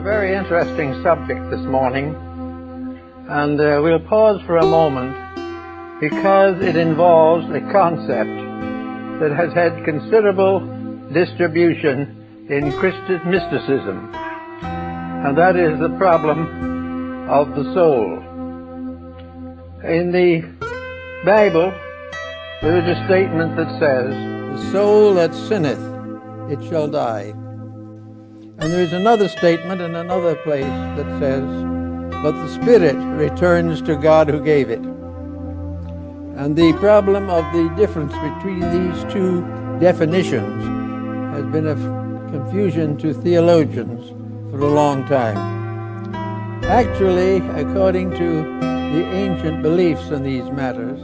very interesting subject this morning, and we'll pause for a moment because it involves a concept that has had considerable distribution in Christian mysticism, and that is the problem of the soul. In the Bible, there is a statement that says, "The soul that sinneth, it shall die." And there is another statement in another place that says, "But the spirit returns to God who gave it." And the problem of the difference between these two definitions has been of confusion to theologians for a long time. Actually, according to the ancient beliefs in these matters,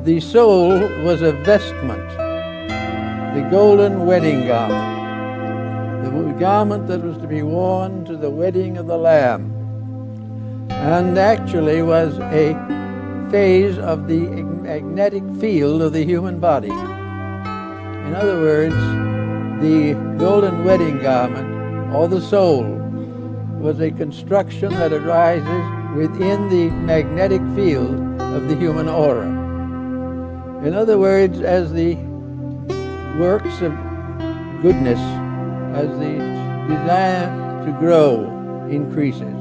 the soul was a vestment, the golden wedding garment, the garment that was to be worn to the wedding of the Lamb, and actually was a phase of the magnetic field of the human body. In other words, the golden wedding garment, or the soul, was a construction that arises within the magnetic field of the human aura. In other words, as the works of goodness, as the desire to grow increases,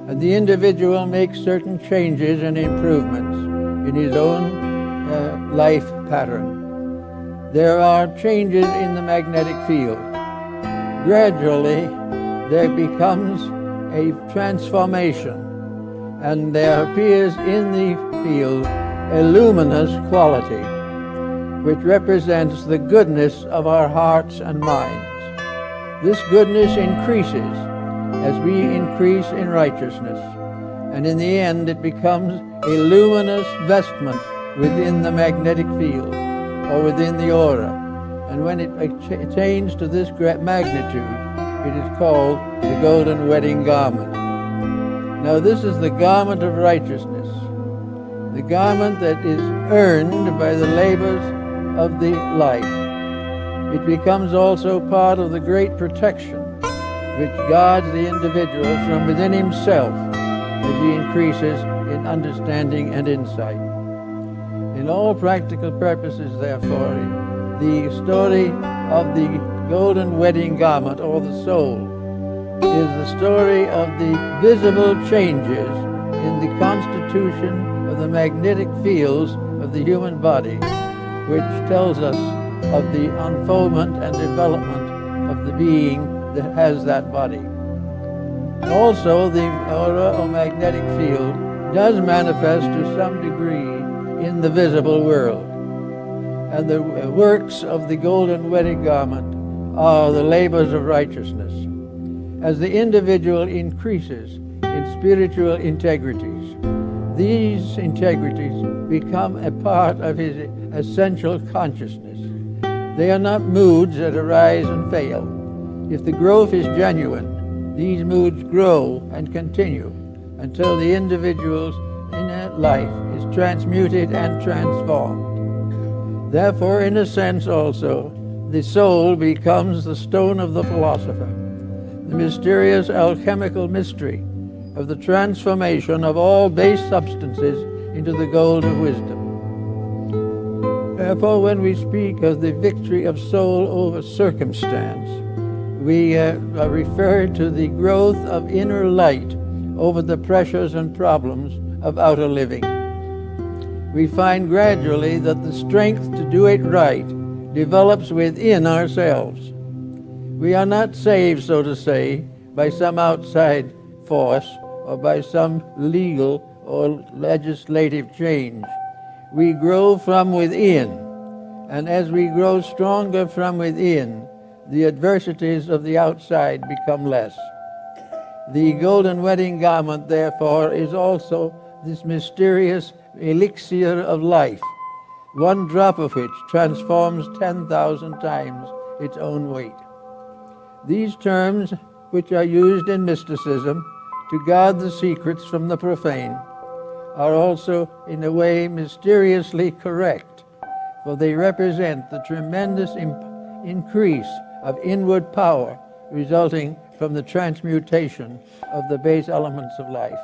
and the individual makes certain changes and improvements in his own life pattern, there are changes in the magnetic field. Gradually, there becomes a transformation, and there appears in the field a luminous quality, which represents the goodness of our hearts and minds. This goodness increases as we increase in righteousness, and in the end it becomes a luminous vestment within the magnetic field, or within the aura. And when it attains to this magnitude, it is called the golden wedding garment. Now this is the garment of righteousness, the garment that is earned by the labors of the life. It becomes also part of the great protection which guards the individual from within himself as he increases in understanding and insight. In all practical purposes, therefore, the story of the golden wedding garment, or the soul, is the story of the visible changes in the constitution of the magnetic fields of the human body, which tells us of the unfoldment and development of the being that has that body. Also, the aura or magnetic field does manifest to some degree in the visible world. And the works of the golden wedding garment are the labors of righteousness. As the individual increases in spiritual integrities, these integrities become a part of his essential consciousness. They are not moods that arise and fail. If the growth is genuine, these moods grow and continue until the individual's inner life is transmuted and transformed. Therefore, in a sense also, the soul becomes the stone of the philosopher, the mysterious alchemical mystery of the transformation of all base substances into the gold of wisdom. Therefore, when we speak of the victory of soul over circumstance, we refer to the growth of inner light over the pressures and problems of outer living. We find gradually that the strength to do it right develops within ourselves. We are not saved, so to say, by some outside force or by some legal or legislative change. We grow from within, and as we grow stronger from within, the adversities of the outside become less. The golden wedding garment, therefore, is also this mysterious elixir of life, one drop of which transforms 10,000 times its own weight. These terms, which are used in mysticism to guard the secrets from the profane, are also in a way mysteriously correct, for they represent the tremendous increase of inward power resulting from the transmutation of the base elements of life.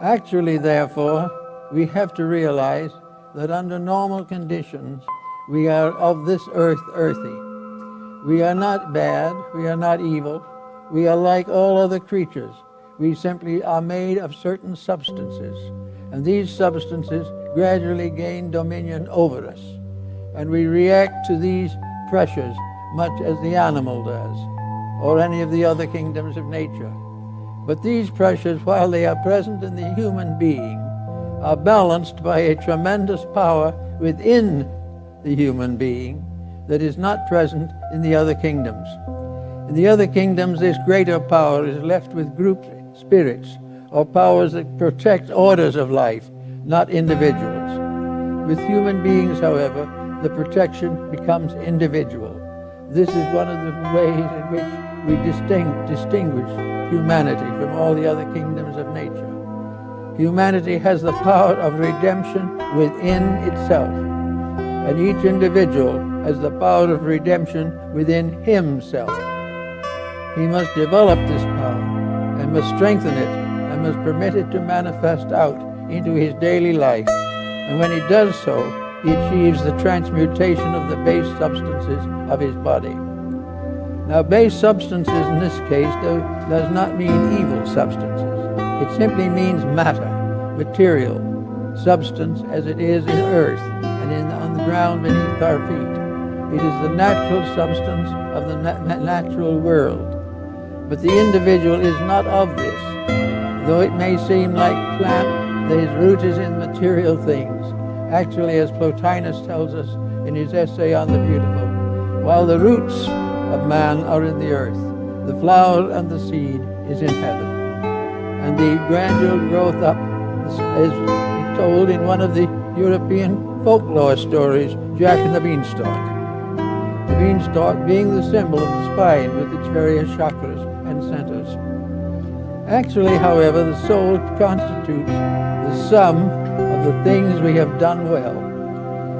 Actually, therefore, we have to realize that under normal conditions, we are of this earth earthy. We are not bad, we are not evil, we are like all other creatures. We simply are made of certain substances, and these substances gradually gain dominion over us, and we react to these pressures much as the animal does, or any of the other kingdoms of nature. But these pressures, while they are present in the human being, are balanced by a tremendous power within the human being that is not present in the other kingdoms. In the other kingdoms, this greater power is left with group spirits, or powers that protect orders of life, not individuals. With human beings, however, the protection becomes individual. This is one of the ways in which we distinguish humanity from all the other kingdoms of nature. Humanity has the power of redemption within itself, and each individual has the power of redemption within himself. He must develop this power, and must strengthen it, and must permit it to manifest out into his daily life. And when he does so, he achieves the transmutation of the base substances of his body. Now, base substances in this case does not mean evil substances. It simply means matter, material, substance as it is in earth and on the ground beneath our feet. It is the natural substance of the natural world. But the individual is not of this. Though it may seem like plant, his root is in material things. Actually, as Plotinus tells us in his essay on the beautiful, while the roots of man are in the earth, the flower and the seed is in heaven. And the gradual growth up is told in one of the European folklore stories, Jack and the Beanstalk. The beanstalk being the symbol of the spine with its various chakras and centers. Actually, however, the soul constitutes the sum of the things we have done well.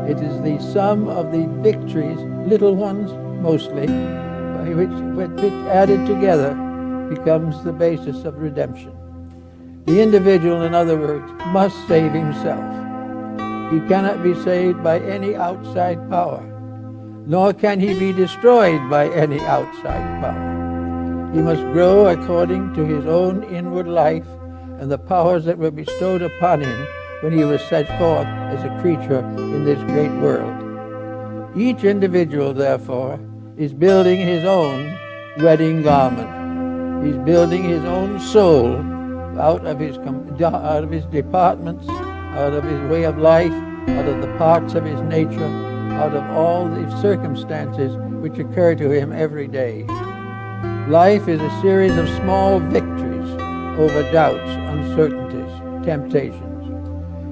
It is the sum of the victories, little ones mostly, by which added together becomes the basis of redemption. The individual, in other words, must save himself. He cannot be saved by any outside power, nor can he be destroyed by any outside power. He must grow according to his own inward life and the powers that were bestowed upon him when he was set forth as a creature in this great world. Each individual, therefore, is building his own wedding garment. He's building his own soul out of his departments, out of his way of life, out of the parts of his nature, out of all the circumstances which occur to him every day. Life is a series of small victories over doubts, uncertainties, temptations.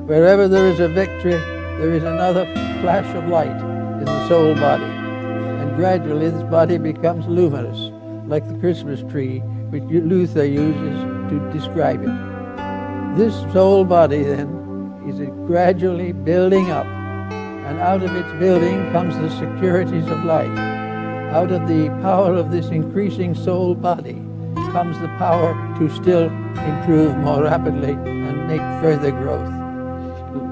Wherever there is a victory, there is another flash of light in the soul body, and gradually this body becomes luminous, like the Christmas tree which Luther uses to describe it. This soul body, then, is gradually building up, and out of its building comes the securities of life. Out of the power of this increasing soul body comes the power to still improve more rapidly and make further growth.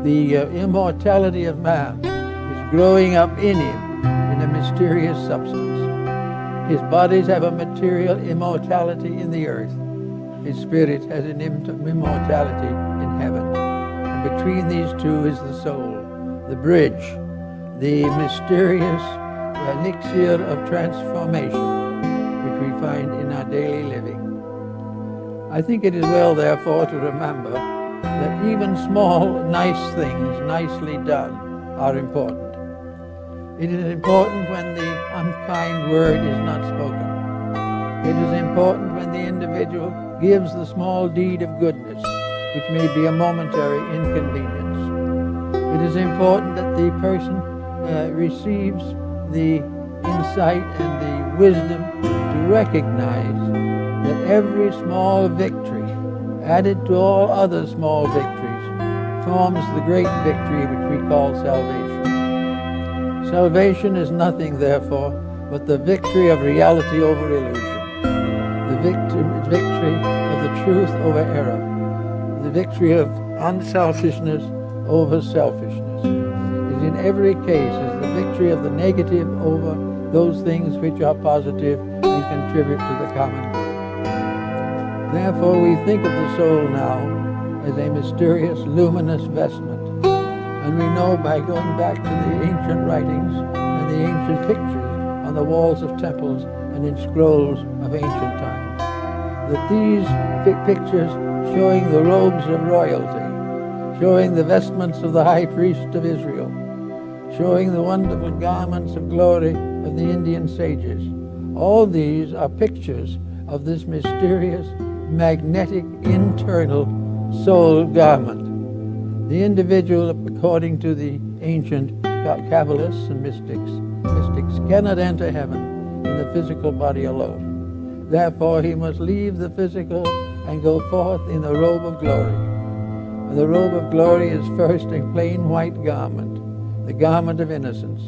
The immortality of man is growing up in him in a mysterious substance. His bodies have a material immortality in the earth. His spirit has an immortality in heaven. And between these two is the soul, the bridge, the mysterious elixir of transformation which we find in our daily living. I think it is well, therefore, to remember that even small, nice things, nicely done, are important. It is important when the unkind word is not spoken. It is important when the individual gives the small deed of goodness, which may be a momentary inconvenience. It is important that the person receives the insight and the wisdom to recognize that every small victory, added to all other small victories, forms the great victory which we call salvation. Salvation is nothing, therefore, but the victory of reality over illusion, the victory of the truth over error, the victory of unselfishness over selfishness. It in every case is the victory of the negative over those things which are positive and contribute to the common good. Therefore we think of the soul now as a mysterious, luminous vestment. And we know by going back to the ancient writings and the ancient pictures on the walls of temples and in scrolls of ancient times, that these pictures showing the robes of royalty, showing the vestments of the high priest of Israel, showing the wonderful garments of glory of the Indian sages, all these are pictures of this mysterious, magnetic, internal soul garment. The individual, according to the ancient Kabbalists and mystics cannot enter heaven in the physical body alone. Therefore, he must leave the physical and go forth in the robe of glory. And the robe of glory is first a plain white garment, the garment of innocence,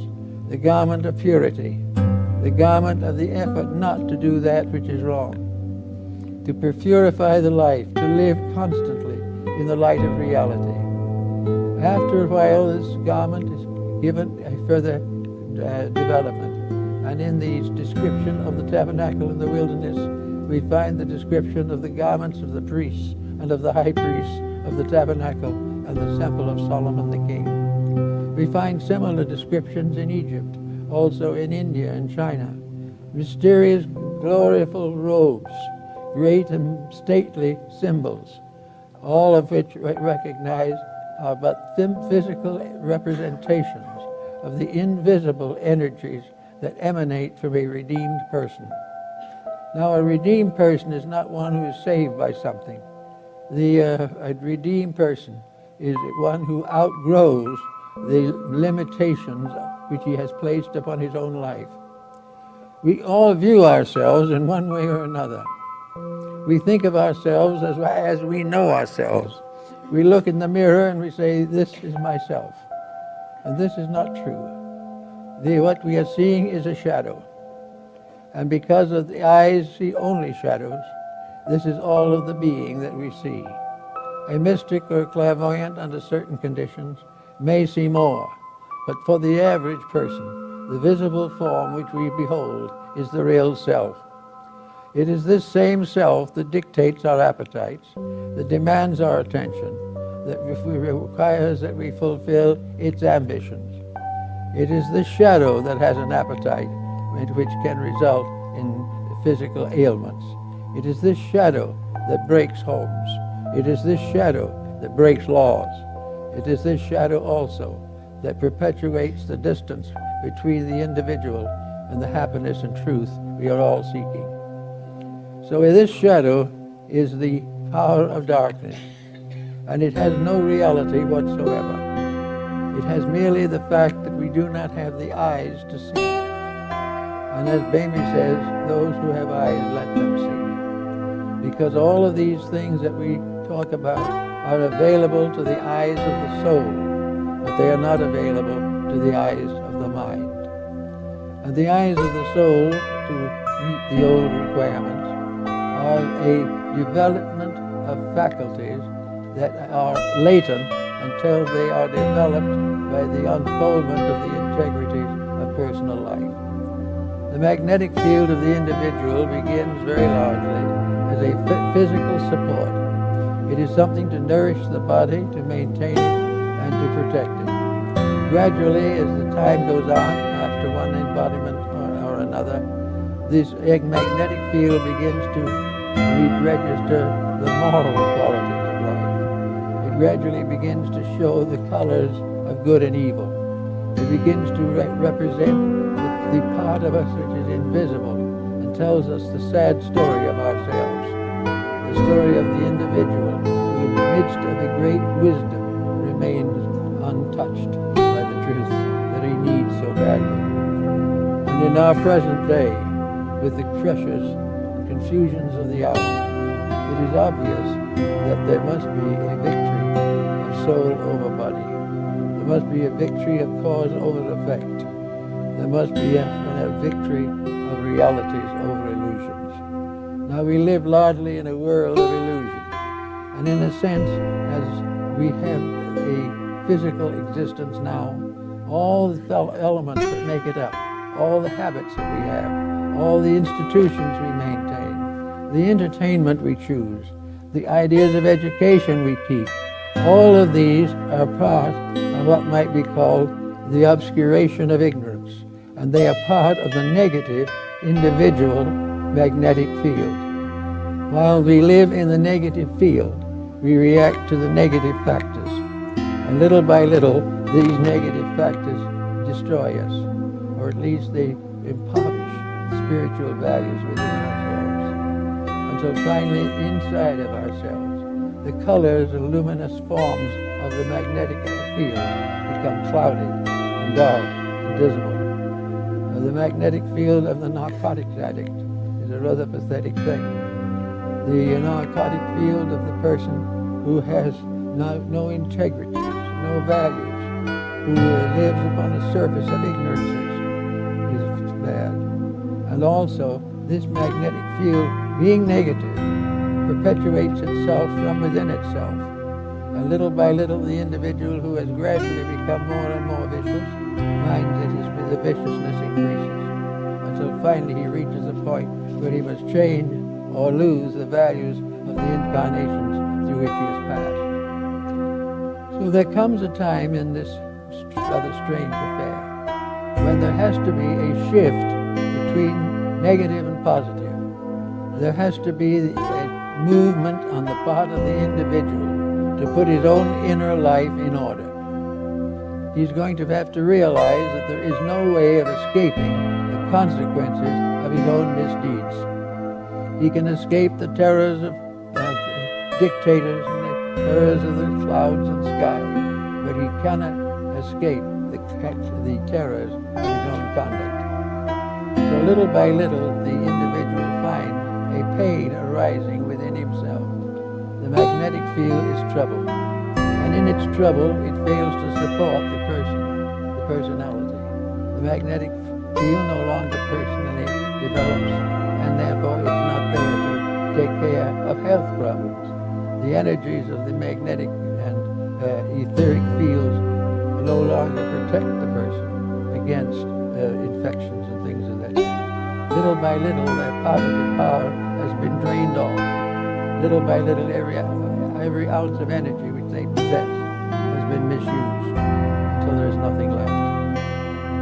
the garment of purity, the garment of the effort not to do that which is wrong, to purify the life, to live constantly in the light of reality. After a while, this garment is given a further development. And in the description of the tabernacle in the wilderness, we find the description of the garments of the priests and of the high priests of the tabernacle and the temple of Solomon the king. We find similar descriptions in Egypt, also in India and China. Mysterious, gloriful robes, great and stately symbols, all of which recognize are but physical representations of the invisible energies that emanate from a redeemed person. Now, a redeemed person is not one who is saved by something. A redeemed person is one who outgrows the limitations which he has placed upon his own life. We all view ourselves in one way or another. We think of ourselves as we know ourselves. We look in the mirror and we say, this is myself. And this is not true. What we are seeing is a shadow. And because of the eyes see only shadows, this is all of the being that we see. A mystic or clairvoyant under certain conditions may see more, but for the average person, the visible form which we behold is the real self. It is this same self that dictates our appetites, that demands our attention, that requires that we fulfill its ambitions. It is this shadow that has an appetite which can result in physical ailments. It is this shadow that breaks homes. It is this shadow that breaks laws. It is this shadow also that perpetuates the distance between the individual and the happiness and truth we are all seeking. So this shadow is the power of darkness, and it has no reality whatsoever. It has merely the fact that we do not have the eyes to see. And as Bamy says, those who have eyes, let them see. Because all of these things that we talk about are available to the eyes of the soul, but they are not available to the eyes of the mind. And the eyes of the soul, to meet the old requirements, are a development of faculties that are latent until they are developed by the unfoldment of the integrities of personal life. The magnetic field of the individual begins very largely as a physical support. It is something to nourish the body, to maintain it, and to protect it. Gradually, as the time goes on, after one embodiment or another, this magnetic field begins to register the moral qualities of life. It gradually begins to show the colors of good and evil. It begins to represent the part of us which is invisible and tells us the sad story of ourselves, the story of the individual who in the midst of a great wisdom remains untouched by the truth that he needs so badly. And in our present day, with the pressures and confusions of the hour, it is obvious that there must be a victory of soul over body. There must be a victory of cause over effect. there must be a victory of realities over illusions. Now we live largely in a world of illusions, and in a sense, as we have a physical existence now, all the elements that make it up, all the habits that we have, all the institutions we maintain, the entertainment we choose, the ideas of education we keep, all of these are part of what might be called the obscuration of ignorance, and they are part of the negative individual magnetic field. While we live in the negative field, we react to the negative factors, and little by little these negative factors destroy us, or at least they impoverish the spiritual values within ourselves, until finally inside of ourselves the colors and luminous forms of the magnetic field become cloudy and dark and dismal. Now, the magnetic field of the narcotics addict is a rather pathetic thing. The narcotic field of the person who has no integrity, no values, who lives upon the surface of ignorances is bad. And also, this magnetic field, being negative, perpetuates itself from within itself. And little by little, the individual who has gradually become more and more vicious finds that the viciousness increases, until finally he reaches a point where he must change or lose the values of the incarnations through which he has passed. So there comes a time in this rather strange affair when there has to be a shift between negative and positive. There has to be a movement on the part of the individual to put his own inner life in order. He's going to have to realize that there is no way of escaping the consequences of his own misdeeds. He can escape the terrors of dictators and the terrors of the clouds and sky, but he cannot escape the terrors of his own conduct. So little by little, the individual finds a pain arising within himself. The magnetic field is troubled, and in its trouble, it fails to support the personality. The magnetic field no longer personally develops, and therefore it's not there to take care of health problems. The energies of the magnetic and etheric fields no longer protect the person against infections and things of that kind. Little by little, their positive power has been drained off. Little by little, every ounce of energy which they possess has been misused until there is nothing left.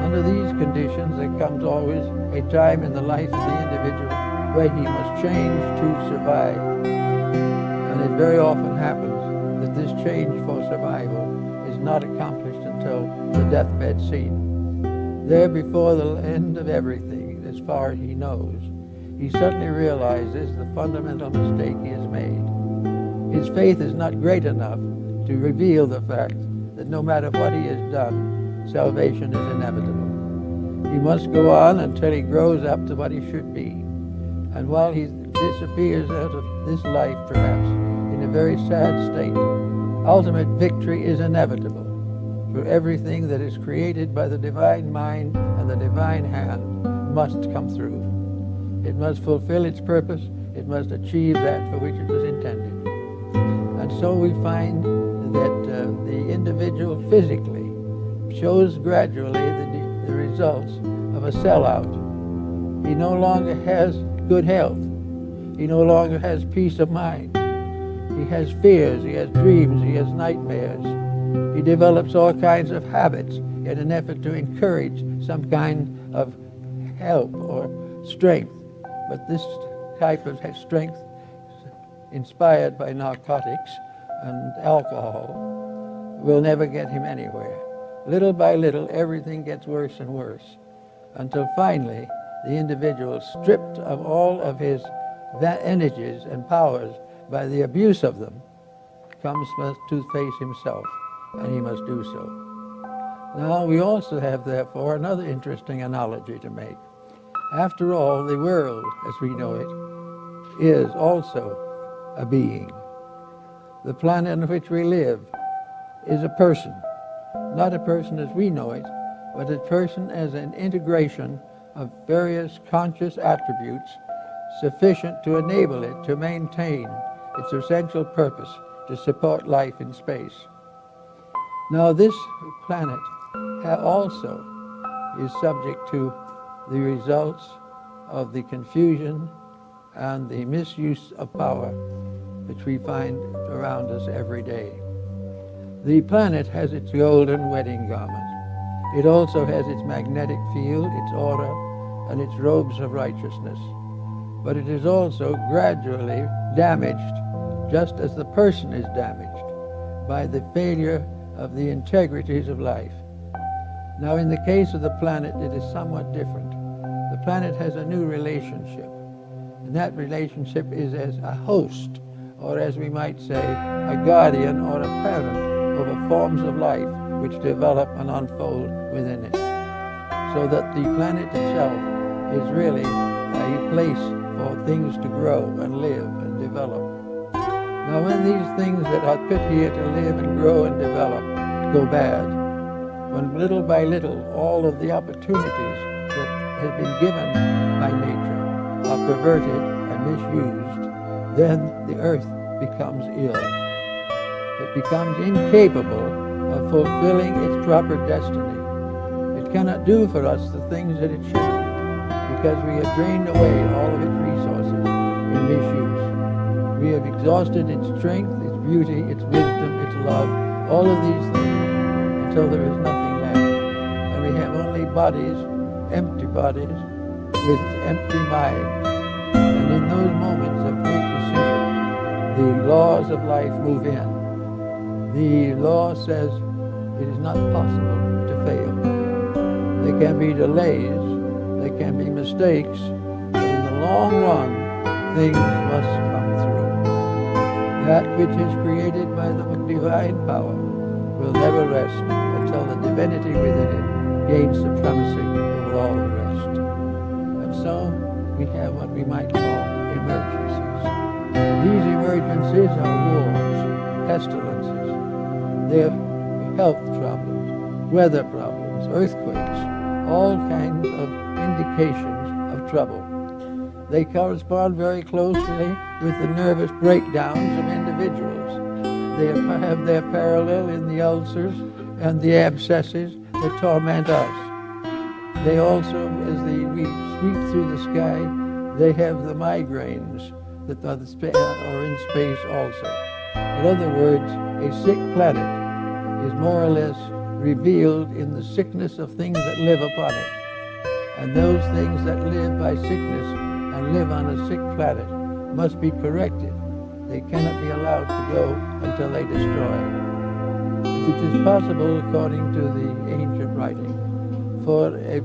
Under these conditions, there comes always a time in the life of the individual where he must change to survive. And it very often happens that this change for survival is not accomplished until the deathbed scene. There, before the end of everything, as far as he knows, he suddenly realizes the fundamental mistake he has made. His faith is not great enough to reveal the fact that no matter what he has done, salvation is inevitable. He must go on until he grows up to what he should be. And while he disappears out of this life, perhaps, in a very sad state, ultimate victory is inevitable. For everything that is created by the divine mind and the divine hand must come through. It must fulfill its purpose. It must achieve that for which it was intended. And so we find that the individual physically shows gradually the results of a sellout. He no longer has good health. He no longer has peace of mind. He has fears, he has dreams, he has nightmares. He develops all kinds of habits in an effort to encourage some kind of help or strength. But this type of strength, inspired by narcotics and alcohol, will never get him anywhere. Little by little, everything gets worse and worse, until finally the individual, stripped of all of his energies and powers by the abuse of them, comes to face himself, and he must do so. Now, we also have, therefore, another interesting analogy to make. After all, the world, as we know it, is also a being. The planet on which we live is a person, not a person as we know it, but a person as an integration of various conscious attributes sufficient to enable it to maintain its essential purpose to support life in space. Now this planet also is subject to the results of the confusion and the misuse of power which we find around us every day. The planet has its golden wedding garment. It also has its magnetic field, its aura, and its robes of righteousness. But it is also gradually damaged, just as the person is damaged, by the failure of the integrities of life. Now, in the case of the planet, it is somewhat different. The planet has a new relationship, and that relationship is as a host, or as we might say, a guardian or a parent over forms of life which develop and unfold within it. So that the planet itself is really a place for things to grow and live and develop. Now, when these things that are put here to live and grow and develop go bad, when little by little all of the opportunities that have been given by nature are perverted and misused, then the earth becomes ill. It becomes incapable of fulfilling its proper destiny. It cannot do for us the things that it should, because we have drained away all of its resources in misuse. We have exhausted its strength, its beauty, its wisdom, its love, all of these things, until there is nothing left. And we have only bodies, empty bodies, with empty minds. And in those moments of great decision, the laws of life move in. The law says it is not possible to fail. There can be delays, there can be mistakes, but in the long run, things must come through. That which is created by the divine power will never rest until the divinity within it gains supremacy over all the rest. And so we have what we might call emergencies. These emergencies are wars, pestilences, they're health problems, weather problems, earthquakes, all kinds of indications of trouble. They correspond very closely with the nervous breakdowns of individuals. They have their parallel in the ulcers and the abscesses that torment us. They also, as we sweep through the sky, they have the migraines that are in space also. In other words, a sick planet is more or less revealed in the sickness of things that live upon it. And those things that live by sickness and live on a sick planet must be corrected. They cannot be allowed to go until they destroy. It is possible, according to the ancient writing, for a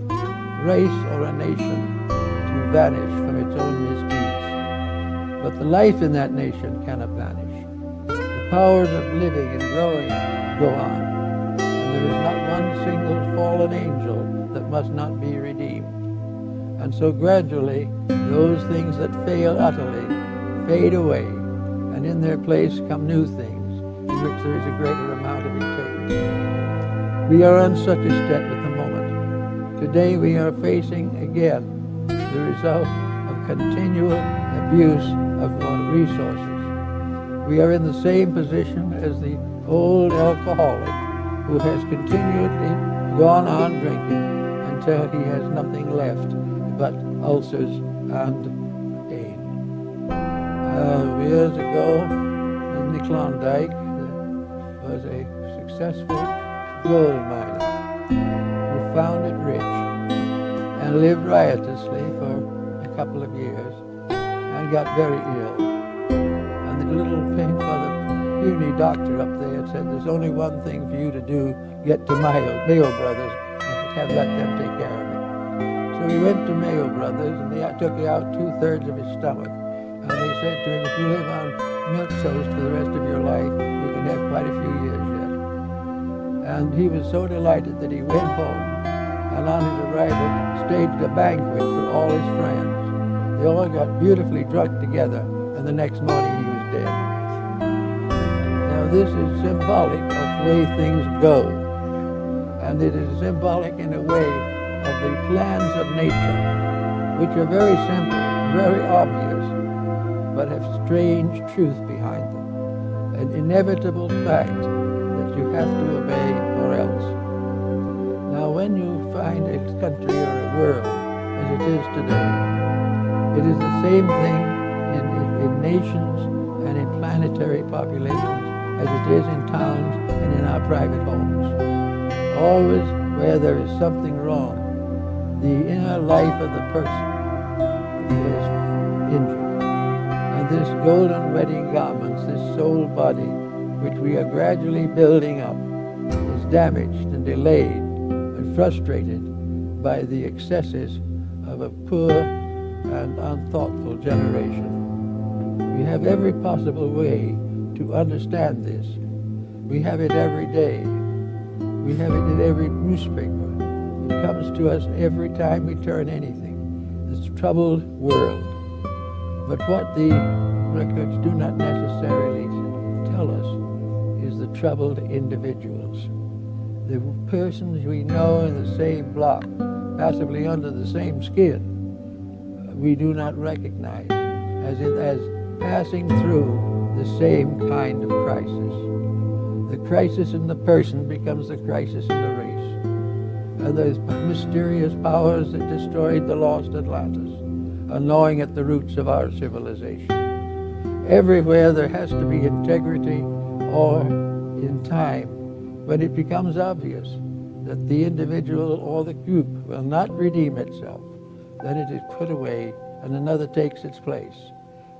race or a nation to vanish from its own misdeeds. But the life in that nation cannot vanish. The powers of living and growing go on. And there is not one single fallen angel that must not be redeemed. And so gradually, those things that fail utterly fade away, and in their place come new things, in which there is a greater amount of integrity. We are on such a step at the moment. Today we are facing again the result of continual abuse of resources. We are in the same position as the old alcoholic who has continually gone on drinking until he has nothing left but ulcers and pain. Years ago in the Klondike, there was a successful gold miner who found it rich and lived riotously for a couple of years and got very ill. And the little puny doctor up there said, "There's only one thing for you to do, get to Mayo Brothers and let them take care of it." So he went to Mayo Brothers and they took out 2/3 of his stomach. And they said to him, "If you live on milk toast for the rest of your life, you can have quite a few years yet." And he was so delighted that he went home, and on his arrival staged a banquet for all his friends. They all got beautifully drunk together, and the next morning he was dead. Now this is symbolic of the way things go. and it is symbolic in a way of the plans of nature, which are very simple, very obvious, but have strange truth behind them, an inevitable fact that you have to obey or else. Now, when you find a country or a world as it is today, it is the same thing in nations and in planetary populations as it is in towns and in our private homes. Always where there is something wrong, the inner life of the person is injured. And this golden wedding garments, this soul body, which we are gradually building up, is damaged and delayed and frustrated by the excesses of a poor and unthoughtful generation. We have every possible way to understand this. We have it every day. We have it in every newspaper. It comes to us every time we turn anything. This troubled world. But what the records do not necessarily tell us is the troubled individuals. The persons we know in the same block, possibly under the same skin, we do not recognize as passing through the same kind of crisis. The crisis in the person becomes the crisis in the race. And those mysterious powers that destroyed the lost Atlantis are gnawing at the roots of our civilization. Everywhere there has to be integrity, or in time, when it becomes obvious that the individual or the group will not redeem itself, then it is put away and another takes its place.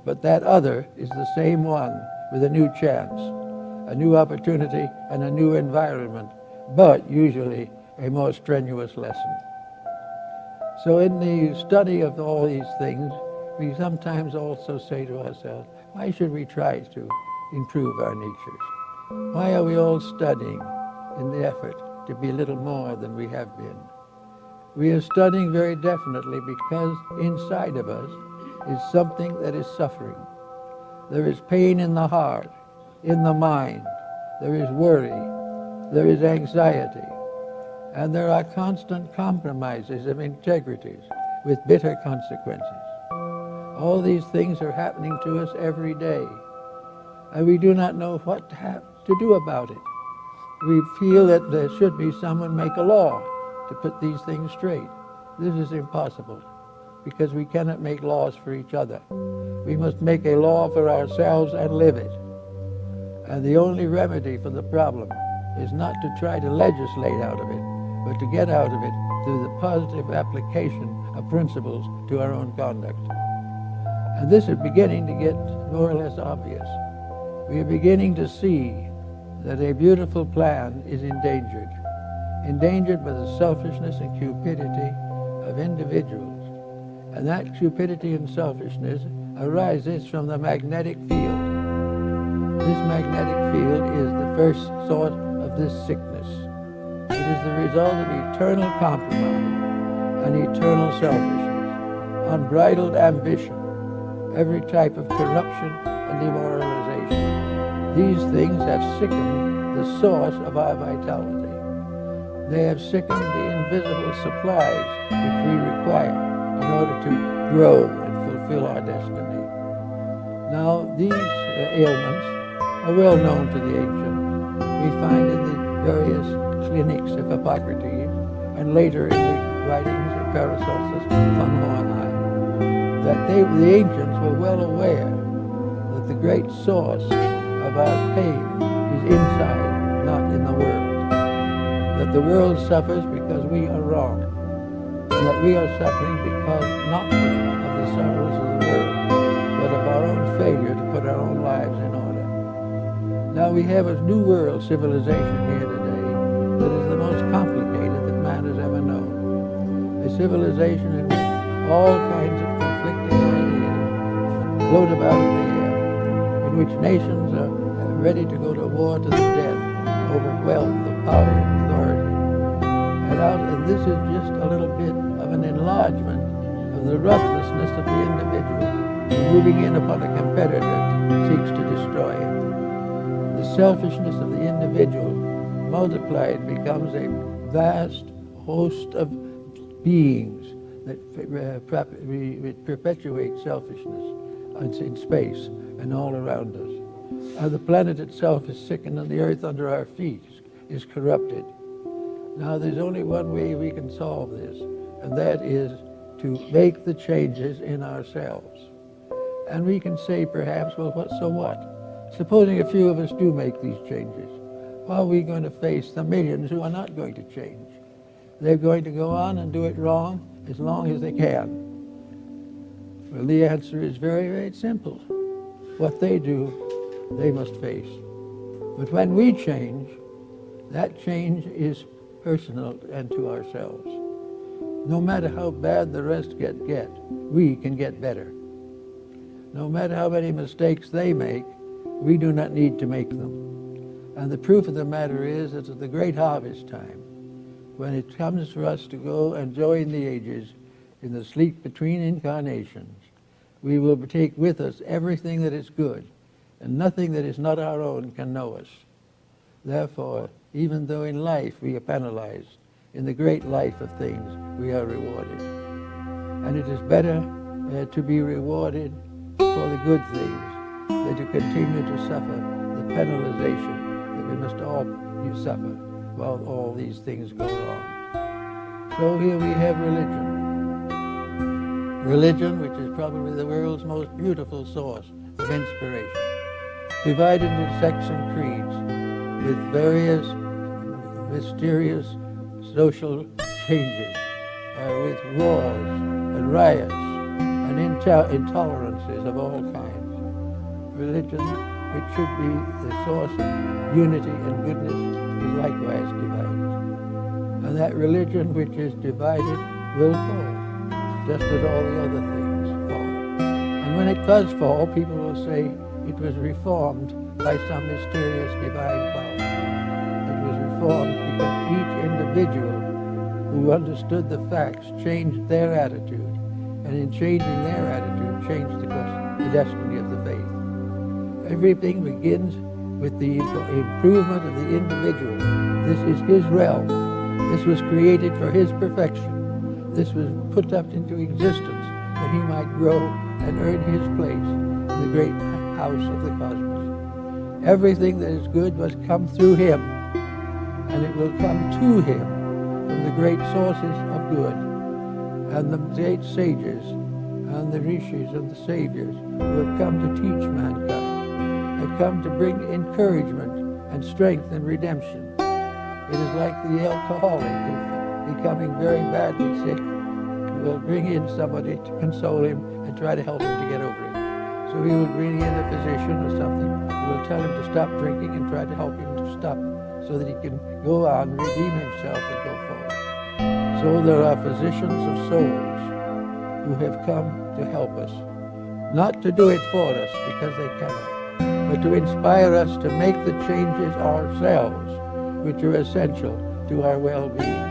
But that other is the same one with a new chance, a new opportunity, and a new environment, but usually a more strenuous lesson. So in the study of all these things, we sometimes also say to ourselves, why should we try to improve our natures? Why are we all studying in the effort to be little more than we have been? We are studying very definitely because inside of us is something that is suffering. There is pain in the heart, in the mind. There is worry. There is anxiety. And there are constant compromises of integrities with bitter consequences. All these things are happening to us every day, and we do not know what to do about it. We feel that there should be someone make a law to put these things straight. This is impossible, because we cannot make laws for each other. We must make a law for ourselves and live it. And the only remedy for the problem is not to try to legislate out of it, but to get out of it through the positive application of principles to our own conduct. And this is beginning to get more or less obvious. We are beginning to see that a beautiful plan is endangered by the selfishness and cupidity of individuals. And that cupidity and selfishness arises from the magnetic field. This magnetic field is the first source of this sickness. It is the result of eternal compromise and eternal selfishness, unbridled ambition, every type of corruption and demoralization. These things have sickened the source of our vitality. They have sickened the invisible supplies which we require in order to grow and fulfill our destiny. Now, these ailments are well known to the ancients. We find in the various clinics of Hippocrates and later in the writings of Paracelsus von Hohenheim that the ancients were well aware that the great source of our pain is inside, not in the world. That the world suffers because we are wrong, and that we are suffering because not of the sorrows of the world, but of our own failure to put our own lives in order. Now we have a new world civilization here today that is the most complicated that man has ever known. A civilization in which all kinds of conflicting ideas float about in the air, in which nations are ready to go to war to the death over wealth, of power, and authority. And this is just a little bit of an enlargement of the ruthlessness of the individual, moving in upon a competitor that seeks to destroy him. The selfishness of the individual multiplied becomes a vast host of beings that perpetuate selfishness in space and all around us. The planet itself is sickened and the earth under our feet is corrupted. Now there's only one way we can solve this, and that is to make the changes in ourselves. And we can say perhaps, well, so what? Supposing a few of us do make these changes, how are we going to face the millions who are not going to change? They're going to go on and do it wrong as long as they can. Well, the answer is very, very simple. What they do, they must face. But when we change, that change is personal and to ourselves. No matter how bad the rest get, we can get better. No matter how many mistakes they make, we do not need to make them. And the proof of the matter is that at the great harvest time, when it comes for us to go and join the ages in the sleep between incarnations, we will take with us everything that is good, and nothing that is not our own can know us. Therefore, even though in life we are penalized, in the great life of things we are rewarded. And it is better to be rewarded for the good things than to continue to suffer the penalization that we must all suffer while all these things go wrong. So here we have religion. Religion, which is probably the world's most beautiful source of inspiration, divided into sects and creeds with various mysterious social changes, with wars and riots and intolerances of all kinds. Religion, which should be the source of unity and goodness, is likewise divided. And that religion which is divided will fall, just as all the other things fall. And when it does fall, people will say it was reformed by some mysterious divine power. It was reformed because each individual who understood the facts changed their attitude, and in changing their attitude changed the destiny of the faith. Everything begins with the improvement of the individual. This is his realm. This was created for his perfection. This was put up into existence that he might grow and earn his place in the great house of the cosmos. Everything that is good must come through him, and it will come to him from the great sources of good. And the great sages and the rishis and the saviors who have come to teach mankind have come to bring encouragement and strength and redemption. It is like the alcoholic who, becoming very badly sick, will bring in somebody to console him and try to help him to get over it. So he will bring in a physician or something who will tell him to stop drinking and try to help him to stop so that he can go on, redeem himself, and go forward. So there are physicians of souls who have come to help us, not to do it for us because they cannot, but to inspire us to make the changes ourselves which are essential to our well-being.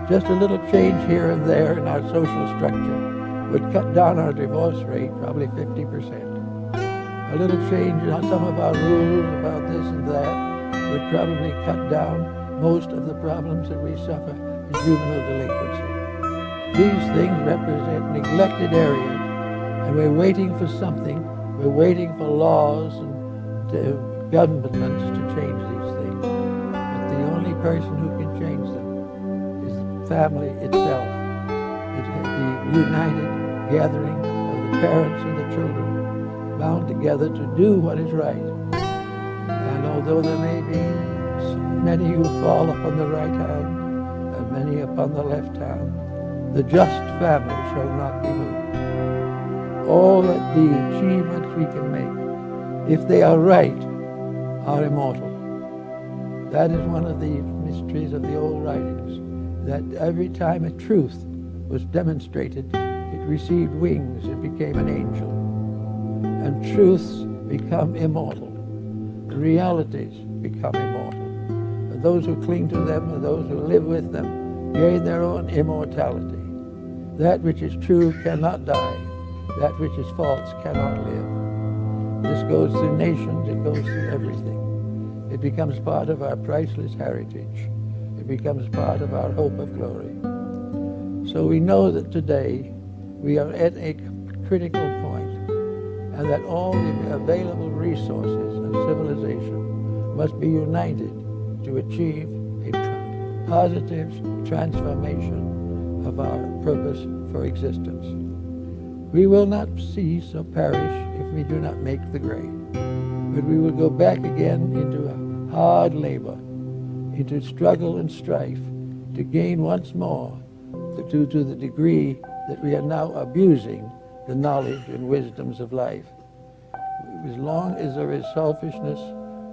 Just a little change here and there in our social structure would cut down our divorce rate probably 50%. A little change in some of our rules about this and that would probably cut down most of the problems that we suffer in juvenile delinquency. These things represent neglected areas, and we're waiting for something. We're waiting for laws and governments to change these things. But the only person who can change them is the family itself. It's the united gathering of the parents and the children bound together to do what is right. And although there may be many who fall upon the right hand and many upon the left hand, the just family shall not be moved. All that the achievements we can make, if they are right, are immortal. That is one of the mysteries of the old writings, that every time a truth was demonstrated, it received wings, it became an angel. And truths become immortal. The realities become immortal. And those who cling to them and those who live with them gain their own immortality. That which is true cannot die. That which is false cannot live. This goes through nations, it goes through everything. It becomes part of our priceless heritage. It It becomes part of our hope of glory. So we know that today we are at a critical point, and that all the available resources of civilization must be united to achieve a positive transformation of our purpose for existence. We will not cease or perish if we do not make the grade, but we will go back again into hard labor, into struggle and strife, to gain once more, to the degree that we are now abusing the knowledge and wisdoms of life. As long as there is selfishness,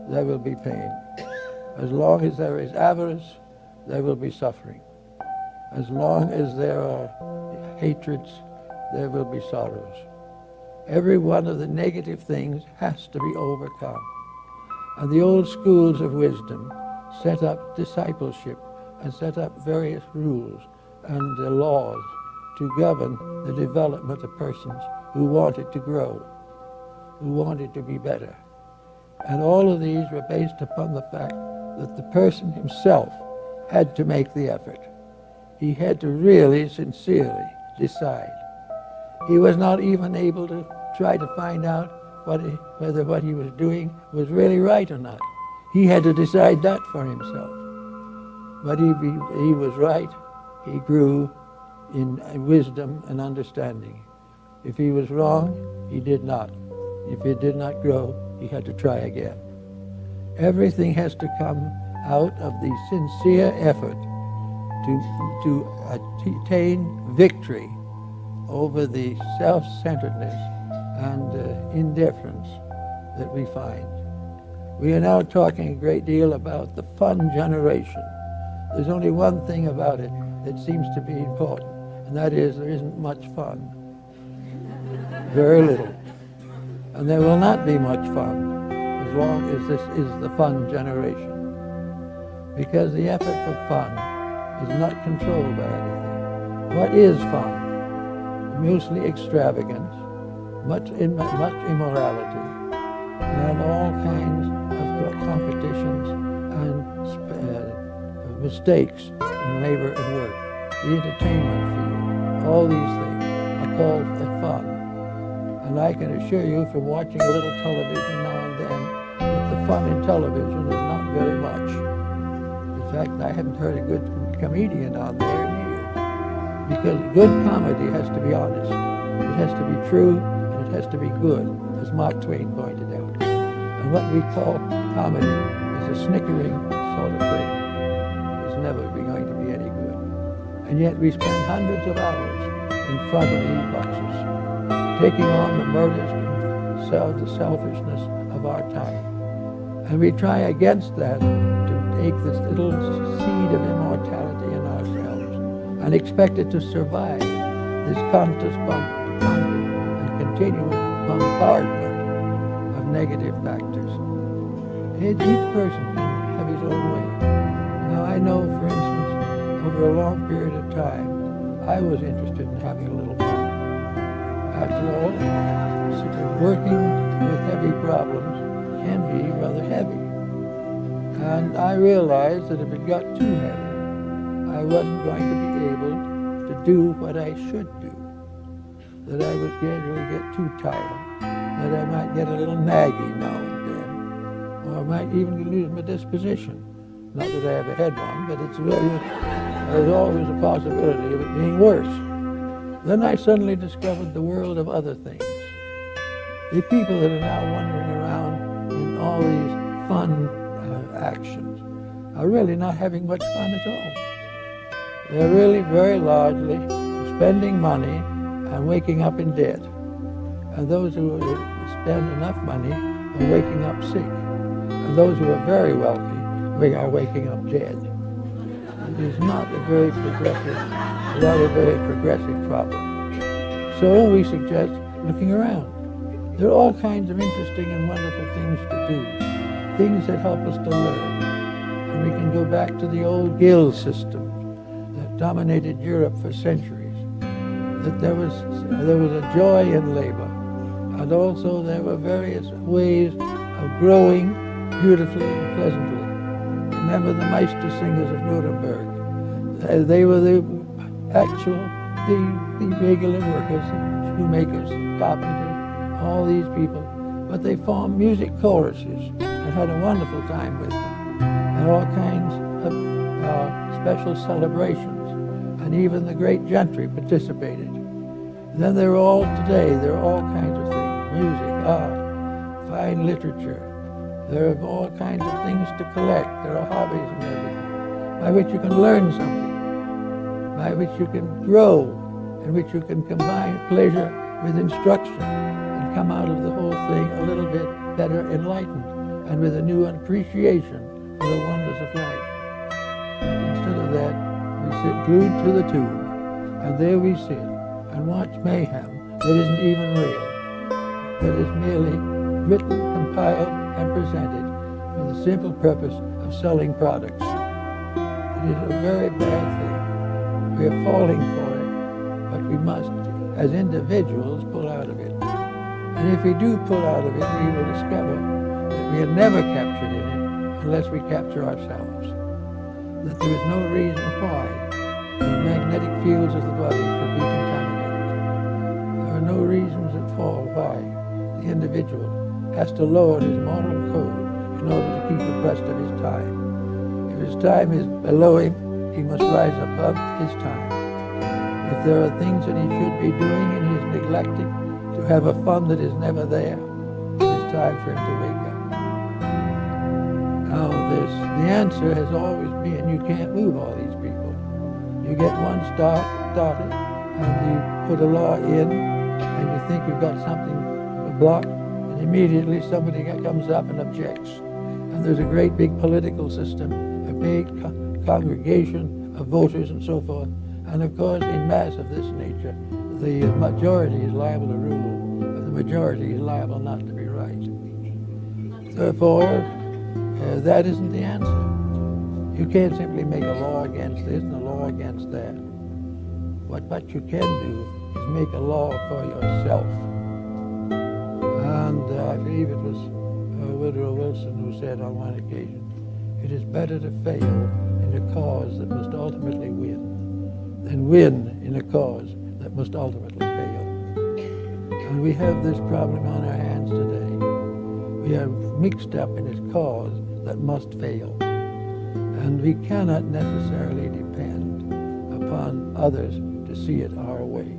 there will be pain. As long as there is avarice, there will be suffering. As long as there are hatreds, there will be sorrows. Every one of the negative things has to be overcome. And the old schools of wisdom set up discipleship and set up various rules and laws to govern the development of persons who wanted to grow, who wanted to be better. And all of these were based upon the fact that the person himself had to make the effort. He had to really, sincerely decide. He was not even able to try to find out whether what he was doing was really right or not. He had to decide that for himself. But he was right. He grew in wisdom and understanding. If he was wrong, he did not. If he did not grow, he had to try again. Everything has to come out of the sincere effort to attain victory over the self-centeredness and indifference that we find. We are now talking a great deal about the fun generation. There's only one thing about it that seems to be important, and that is there isn't much fun. Very little. And there will not be much fun as long as this is the fun generation. Because the effort for fun is not controlled by anything. What is fun? Mostly extravagance, much immorality, and all kinds of competitions and mistakes in labor and work. The entertainment field, all these things are called fun. And I can assure you from watching a little television now and then that the fun in television is not very much. In fact, I haven't heard a good comedian on there in years. Because good comedy has to be honest. It has to be true, and it has to be good, as Mark Twain pointed out. And what we call comedy is a snickering sort of thing. It's never going to be any good. And yet we spend hundreds of hours in front of these boxes, taking on the murders and the selfishness of our time. And we try against that to take this little seed of immortality in ourselves and expect it to survive this constant and continual bombardment of negative factors. Each person can have his own way. Now I know, for instance, over a long period of time, I was interested in having a little fun. After all, working with heavy problems can be rather heavy. And I realized that if it got too heavy, I wasn't going to be able to do what I should do. That I would gradually get too tired, that I might get a little naggy now and then, or I might even lose my disposition. Not that I ever had one, but there's always a possibility of it being worse. Then I suddenly discovered the world of other things. The people that are now wandering around in all these fun actions are really not having much fun at all. They're really very largely spending money and waking up in debt. And those who spend enough money are waking up sick. And those who are very wealthy are waking up dead. It is not a very progressive problem. So we suggest looking around. There are all kinds of interesting and wonderful things to do, things that help us to learn. And we can go back to the old guild system that dominated Europe for centuries. That there was a joy in labor, and also there were various ways of growing beautifully and pleasantly. Remember the Meister singers of Nuremberg. They were the actual, the regular workers, shoemakers, carpenters, all these people. But they formed music choruses and had a wonderful time with them. And all kinds of special celebrations. And even the great gentry participated. And then there are all kinds of things. Music, art, fine literature. There are all kinds of things to collect. There are hobbies and everything, by which you can learn something, by which you can grow, in which you can combine pleasure with instruction and come out of the whole thing a little bit better enlightened and with a new appreciation for the wonders of life. And instead of that, we sit glued to the tube, and there we sit and watch mayhem that isn't even real, that is merely written, compiled, and presented for the simple purpose of selling products. It is a very bad thing. We are falling for it, but we must, as individuals, pull out of it. And if we do pull out of it, we will discover that we are never captured in it unless we capture ourselves. That there is no reason why the magnetic fields of the body should be contaminated. There are no reasons at all why the individual has to lower his moral code in order to keep abreast of his time. If his time is below him, he must rise above his time. If there are things that he should be doing and he is neglecting to have a fun that is never there, it is time for him to wake up. Now the answer has always been you can't move all these people. You get one started and you put a law in and you think you've got something blocked, and immediately somebody comes up and objects. And there's a great big political system, a big congregation of voters and so forth. And of course, in mass of this nature, the majority is liable to rule, and the majority is liable not to be right. Therefore, that isn't the answer. You can't simply make a law against this and a law against that. What you can do is make a law for yourself. And I believe it was Woodrow Wilson who said on one occasion, it is better to fail in a cause that must ultimately win than win in a cause that must ultimately fail. And we have this problem on our hands today. We are mixed up in a cause that must fail. And we cannot necessarily depend upon others to see it our way.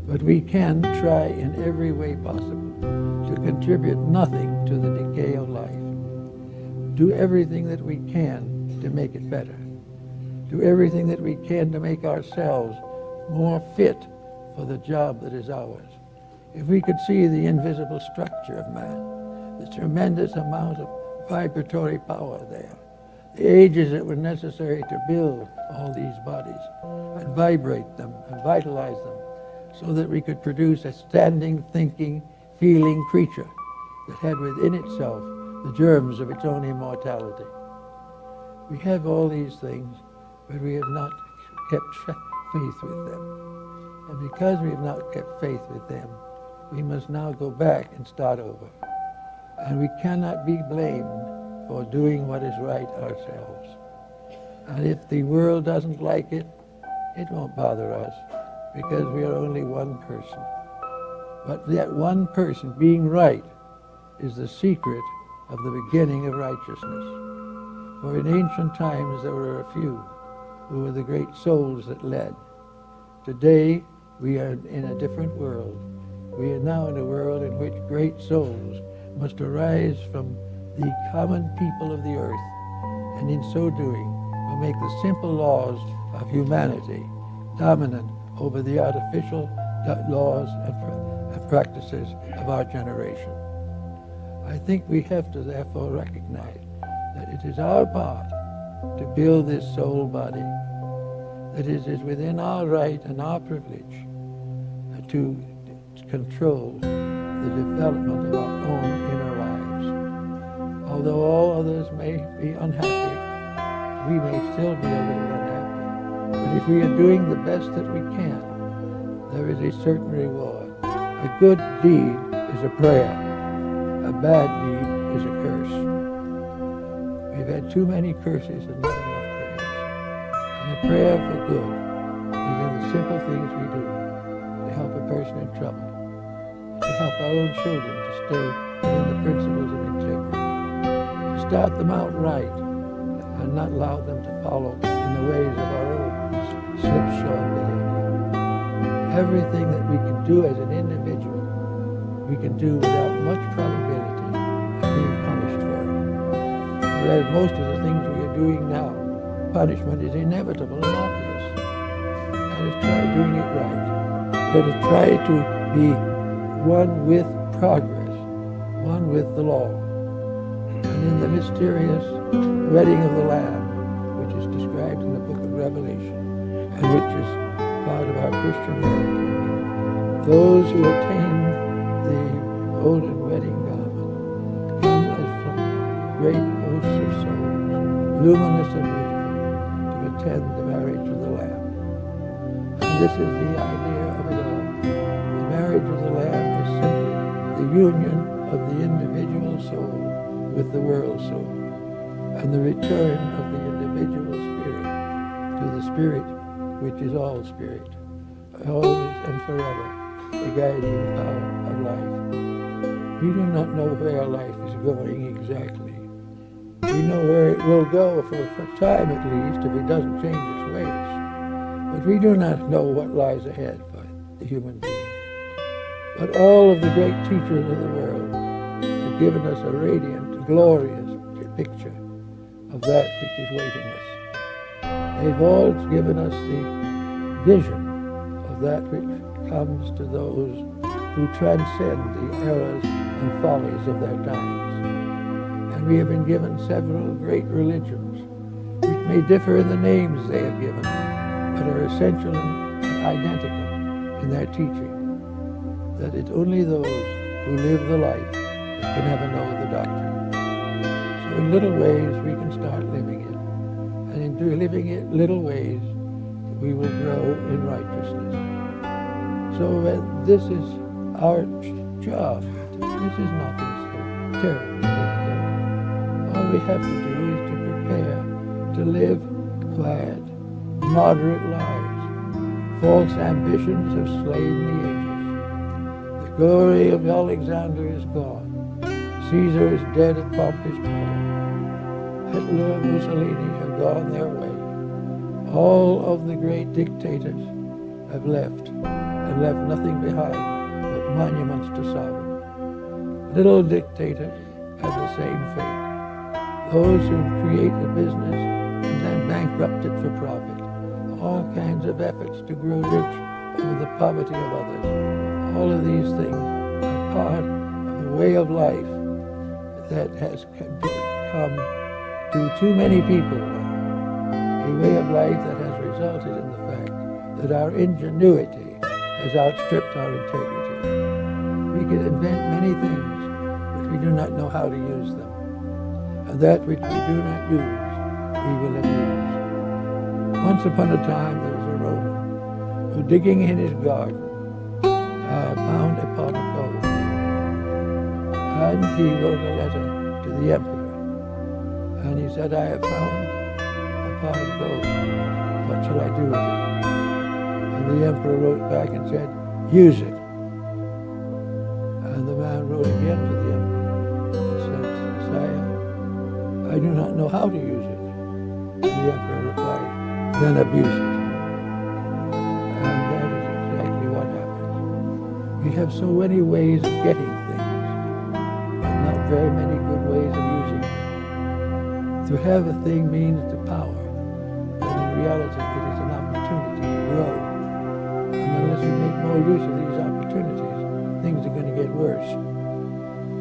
But we can try in every way possible to contribute nothing to the decay of life. Do everything that we can to make it better. Do everything that we can to make ourselves more fit for the job that is ours. If we could see the invisible structure of man, the tremendous amount of vibratory power there, the ages that were necessary to build all these bodies and vibrate them and vitalize them so that we could produce a standing, thinking, feeling creature that had within itself the germs of its own immortality. We have all these things, but we have not kept faith with them. And because we have not kept faith with them, we must now go back and start over. And we cannot be blamed for doing what is right ourselves. And if the world doesn't like it, it won't bother us, because we are only one person. But that one person being right is the secret of the beginning of righteousness. For in ancient times there were a few who were the great souls that led. Today we are in a different world. We are now in a world in which great souls must arise from the common people of the earth, and in so doing will make the simple laws of humanity dominant over the artificial laws and practices of our generation. I think we have to therefore recognize that it is our part to build this soul body, that it is within our right and our privilege to control the development of our own inner lives. Although all others may be unhappy, we may still be a little unhappy. But if we are doing the best that we can, there is a certain reward. A good deed is a prayer. A bad deed is a curse. We've had too many curses and not enough prayers. And a prayer for good is in the simple things we do to help a person in trouble, to help our own children to stay within the principles of integrity, to start them out right and not allow them to follow in the ways of our own slipshod behavior. Everything that we can do as an individual, we can do without much probability of being punished for it. Whereas most of the things we are doing now, punishment is inevitable and obvious. Let us try doing it right. Let us try to be one with progress, one with the law. And in the mysterious wedding of the Lamb, which is described in the book of Revelation, and which is part of our Christian heritage, those who attain the golden wedding garment come as from great hosts of souls, luminous and beautiful, to attend the marriage of the Lamb. And this is the idea of it all. The marriage of the Lamb is simply the union of the individual soul with the world soul, and the return of the individual spirit to the spirit which is all spirit, always and forever, the guiding power of life. We do not know where life is going exactly. We know where it will go for a time at least, if it doesn't change its ways. But we do not know what lies ahead for the human being. But all of the great teachers of the world have given us a radiant, glorious picture of that which is waiting us. They've all given us the vision of that which comes to those who transcend the errors and follies of their times. And we have been given several great religions, which may differ in the names they have given, but are essential and identical in their teaching, that it's only those who live the life that can ever know the doctrine. So in little ways we can start living it. And in living it little ways, we will grow in righteousness. So this is our job. This is nothing so terribly difficult. All we have to do is to prepare to live quiet, moderate lives. False ambitions have slain the ages. The glory of Alexander is gone. Caesar is dead at Pompey's power. Hitler and Mussolini have gone their way. All of the great dictators have left, and left nothing behind but monuments to sorrow. Little dictators have the same fate. Those who create a business and then bankrupt it for profit. All kinds of efforts to grow rich over the poverty of others. All of these things are part of a way of life that has come to too many people now. A way of life that has resulted in the fact that our ingenuity has outstripped our integrity. We can invent many things, but we do not know how to use them. And that which we do not use, we will abuse. Once upon a time, there was a Roman who, digging in his garden, found a pot of gold. And he wrote a letter to the emperor. And he said, I have found a pot of gold. What shall I do with it? And the emperor wrote back and said, use it. And the man wrote again to the emperor and said, Sire, I do not know how to use it. And the emperor replied, then abuse it. And that is exactly what happens. We have so many ways of getting things, but not very many good ways of using them. To have a thing means to power, but in reality it is an opportunity to grow. And unless we make more use of these opportunities, things are going to get worse.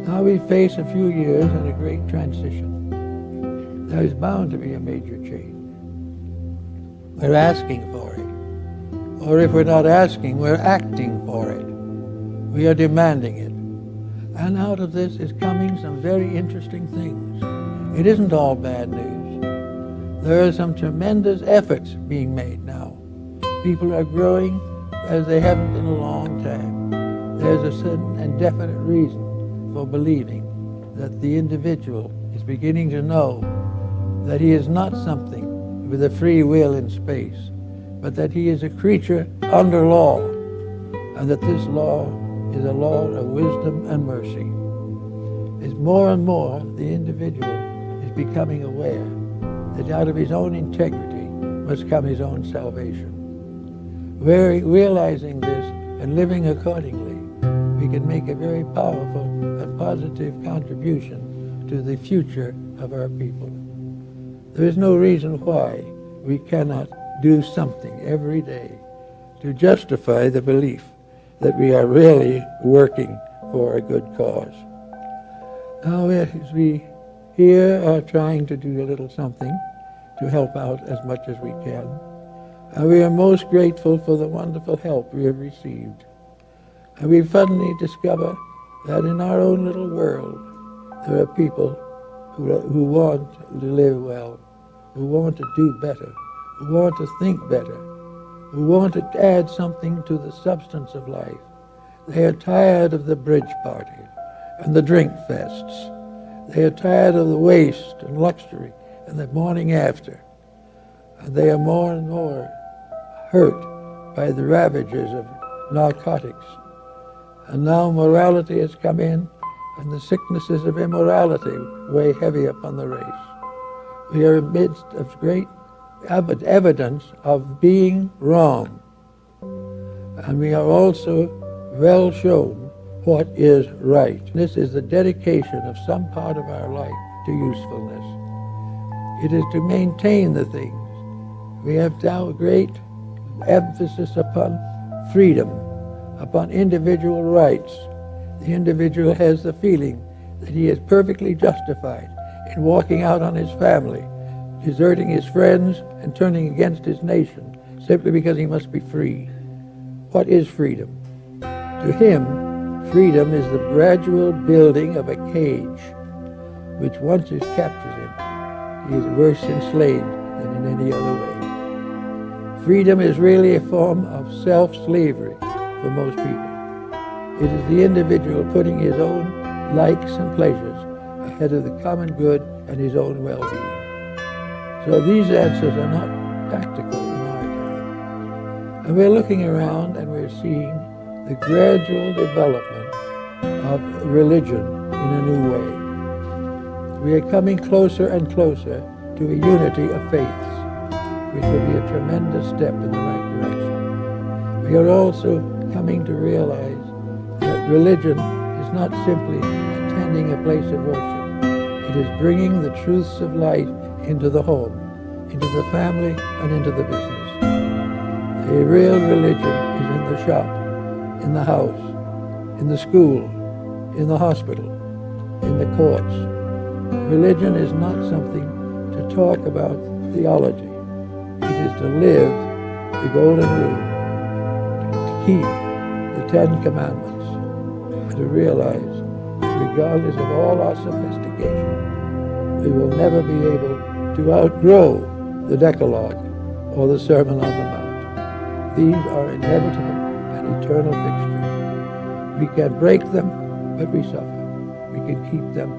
Now we face a few years and a great transition. There is bound to be a major change. We're asking for it. Or if we're not asking, we're acting for it. We are demanding it. And out of this is coming some very interesting things. It isn't all bad news. There are some tremendous efforts being made now. People are growing as they haven't in a long time. There's a certain and definite reason for believing that the individual is beginning to know that he is not something with a free will in space, but that he is a creature under law, and that this law is a law of wisdom and mercy. As more and more the individual is becoming aware that out of his own integrity must come his own salvation. Realizing this and living accordingly, we can make a very powerful and positive contribution to the future of our people. There is no reason why we cannot do something every day to justify the belief that we are really working for a good cause. Now, as we here are trying to do a little something to help out as much as we can, and we are most grateful for the wonderful help we have received. And we suddenly discover that in our own little world, there are people who want to live well, who want to do better, who want to think better, who want to add something to the substance of life. They are tired of the bridge party and the drink fests. They are tired of the waste and luxury and the morning after. And they are more and more hurt by the ravages of narcotics. And now morality has come in, and the sicknesses of immorality weigh heavy upon the race. We are amidst of great evidence of being wrong. And we are also well shown what is right. This is the dedication of some part of our life to usefulness. It is to maintain the things. We have now great emphasis upon freedom, upon individual rights. The individual has the feeling that he is perfectly justified in walking out on his family, deserting his friends, and turning against his nation simply because he must be free. What is freedom? To him, freedom is the gradual building of a cage, which once it captures him, he is worse enslaved than in any other way. Freedom is really a form of self-slavery for most people. It is the individual putting his own likes and pleasures ahead of the common good and his own well-being. So these answers are not practical in our time. And we're looking around and we're seeing the gradual development of religion in a new way. We are coming closer and closer to a unity of faiths, which will be a tremendous step in the right direction. We are also coming to realize that religion is not simply attending a place of worship. It is bringing the truths of life into the home, into the family, and into the business. A real religion is in the shop, in the house, in the school, in the hospital, in the courts. Religion is not something to talk about theology. It is to live the golden rule, to keep the Ten Commandments, and to realize that regardless of all our sophistication, we will never be able to outgrow the Decalogue or the Sermon on the Mount. These are inevitable and eternal fixtures. We can break them, but we suffer. We can keep them,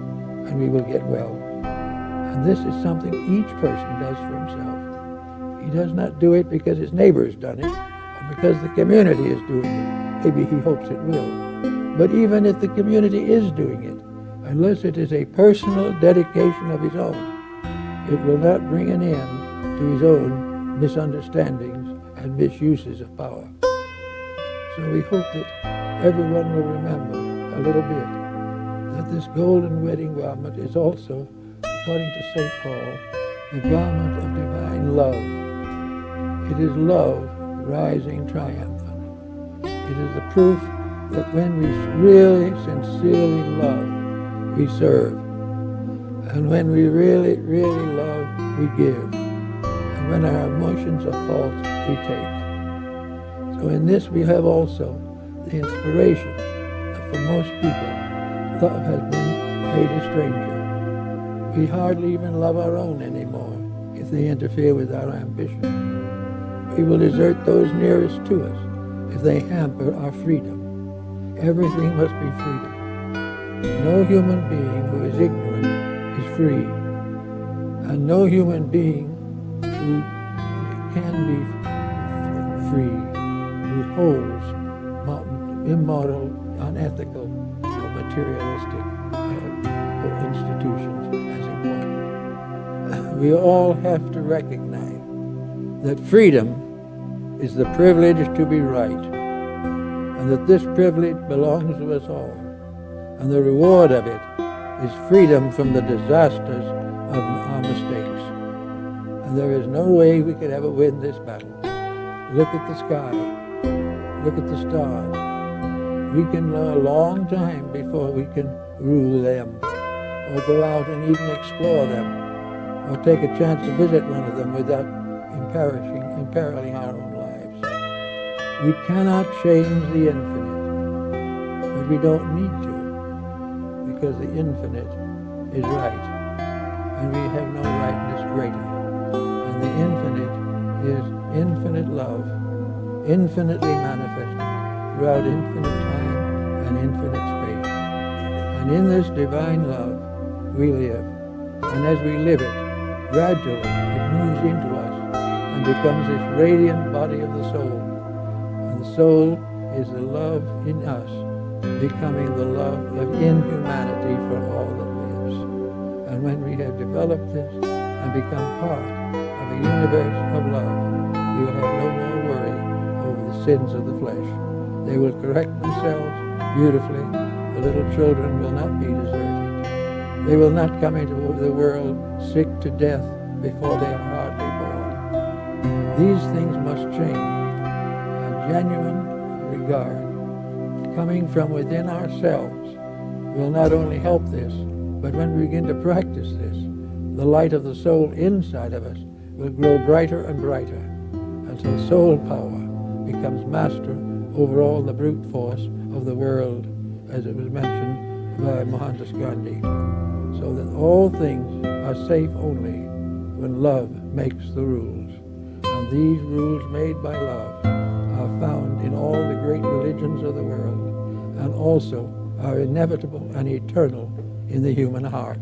and we will get well. And this is something each person does for himself. He does not do it because his neighbor has done it, or because the community is doing it. Maybe he hopes it will. But even if the community is doing it, unless it is a personal dedication of his own, it will not bring an end to his own misunderstandings and misuses of power. So we hope that everyone will remember a little bit that this golden wedding garment is also, according to St. Paul, the garment of divine love. It is love rising triumphant. It is the proof that when we really, sincerely love, we serve. And when we really, really love, we give. And when our emotions are false, we take. So in this we have also the inspiration that for most people, love has been made a stranger. We hardly even love our own anymore if they interfere with our ambition. We will desert those nearest to us if they hamper our freedom. Everything must be freedom. No human being who is ignorant is free. And no human being who can be free, who holds immoral, unethical, or materialistic institutions as important. We all have to recognize that freedom is the privilege to be right, and that this privilege belongs to us all. And the reward of it is freedom from the disasters of our mistakes. And there is no way we could ever win this battle. Look at the sky. Look at the stars. We can learn a long time before we can rule them, or go out and even explore them, or take a chance to visit one of them without imperiling our own lives. We cannot change the infinite, but we don't need to, because the infinite is right, and we have no rightness greater. And the infinite is infinite love, infinitely manifested throughout infinite time and infinite space. And in this divine love we live, and as we live it, gradually it moves into us and becomes this radiant body of the soul. And the soul is the love in us, becoming the love of inhumanity for all that lives. And when we have developed this and become part of a universe of love, we will have no more worry over the sins of the flesh. They will correct themselves beautifully. The little children will not be deserted. They will not come into the world sick to death before they are hardly born. These things must change. A genuine regard coming from within ourselves will not only help this, but when we begin to practice this, the light of the soul inside of us will grow brighter and brighter until soul power becomes master over all the brute force of the world, as it was mentioned by Mohandas Gandhi, so that all things are safe only when love makes the rules. And these rules made by love are found in all the great religions of the world, and also are inevitable and eternal in the human heart.